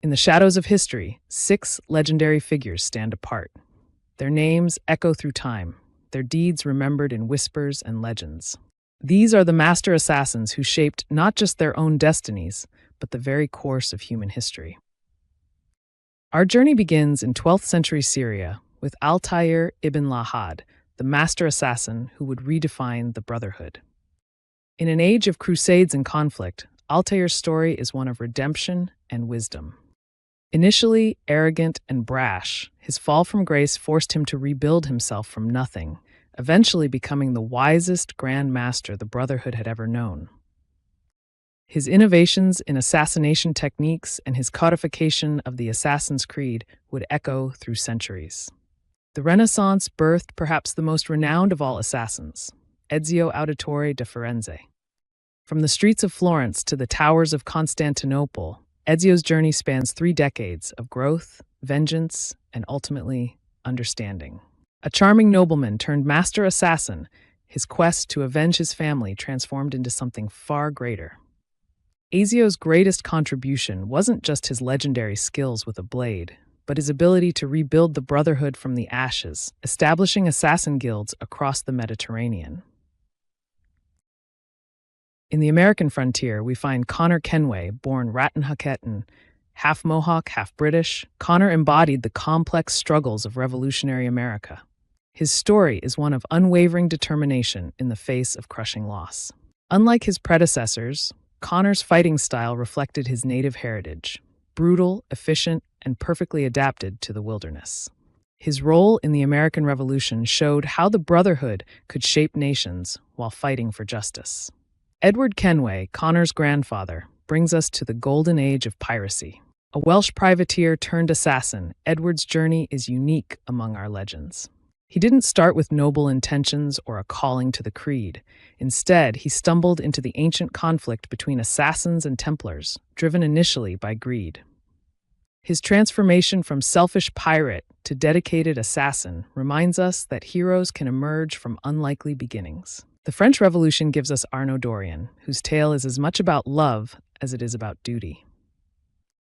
In the shadows of history, 6 legendary figures stand apart. Their names echo through time, their deeds remembered in whispers and legends. These are the master assassins who shaped not just their own destinies, but the very course of human history. Our journey begins in 12th century Syria with Altaïr Ibn-La'Ahad, the master assassin who would redefine the Brotherhood. In an age of crusades and conflict, Altaïr's story is one of redemption and wisdom. Initially arrogant and brash, his fall from grace forced him to rebuild himself from nothing, eventually becoming the wisest Grand Master the Brotherhood had ever known. His innovations in assassination techniques and his codification of the Assassin's Creed would echo through centuries. The Renaissance birthed perhaps the most renowned of all assassins, Ezio Auditore de Firenze. From the streets of Florence to the towers of Constantinople, Ezio's journey spans 3 decades of growth, vengeance, and ultimately, understanding. A charming nobleman turned master assassin, his quest to avenge his family transformed into something far greater. Ezio's greatest contribution wasn't just his legendary skills with a blade, but his ability to rebuild the Brotherhood from the ashes, establishing assassin guilds across the Mediterranean. In the American frontier, we find Connor Kenway, born Rattenhucketten, half Mohawk, half British. Connor embodied the complex struggles of revolutionary America. His story is one of unwavering determination in the face of crushing loss. Unlike his predecessors, Connor's fighting style reflected his native heritage, brutal, efficient, and perfectly adapted to the wilderness. His role in the American Revolution showed how the Brotherhood could shape nations while fighting for justice. Edward Kenway, Connor's grandfather, brings us to the golden age of piracy. A Welsh privateer turned assassin, Edward's journey is unique among our legends. He didn't start with noble intentions or a calling to the creed. Instead, he stumbled into the ancient conflict between assassins and Templars, driven initially by greed. His transformation from selfish pirate to dedicated assassin reminds us that heroes can emerge from unlikely beginnings. The French Revolution gives us Arnaud Dorian, whose tale is as much about love as it is about duty.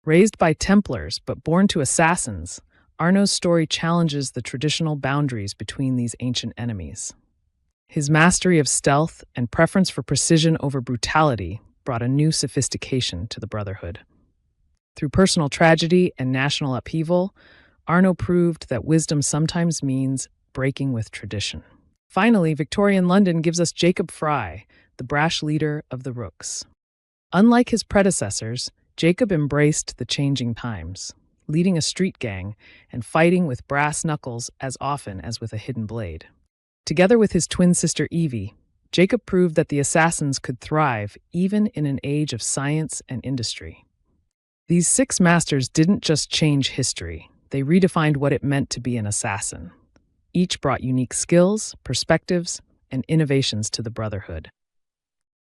Raised by Templars but born to assassins, Arnaud's story challenges the traditional boundaries between these ancient enemies. His mastery of stealth and preference for precision over brutality brought a new sophistication to the Brotherhood. Through personal tragedy and national upheaval, Arnaud proved that wisdom sometimes means breaking with tradition. Finally, Victorian London gives us Jacob Fry, the brash leader of the Rooks. Unlike his predecessors, Jacob embraced the changing times, leading a street gang and fighting with brass knuckles as often as with a hidden blade. Together with his twin sister Evie, Jacob proved that the assassins could thrive even in an age of science and industry. These 6 masters didn't just change history, they redefined what it meant to be an assassin. Each brought unique skills, perspectives, and innovations to the Brotherhood.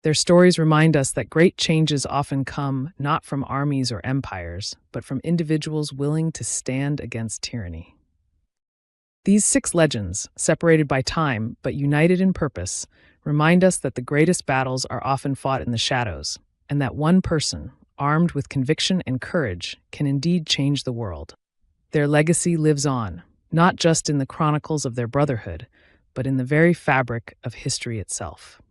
Their stories remind us that great changes often come not from armies or empires, but from individuals willing to stand against tyranny. These 6 legends, separated by time but united in purpose, remind us that the greatest battles are often fought in the shadows, and that one person, armed with conviction and courage, can indeed change the world. Their legacy lives on, not just in the chronicles of their Brotherhood, but in the very fabric of history itself.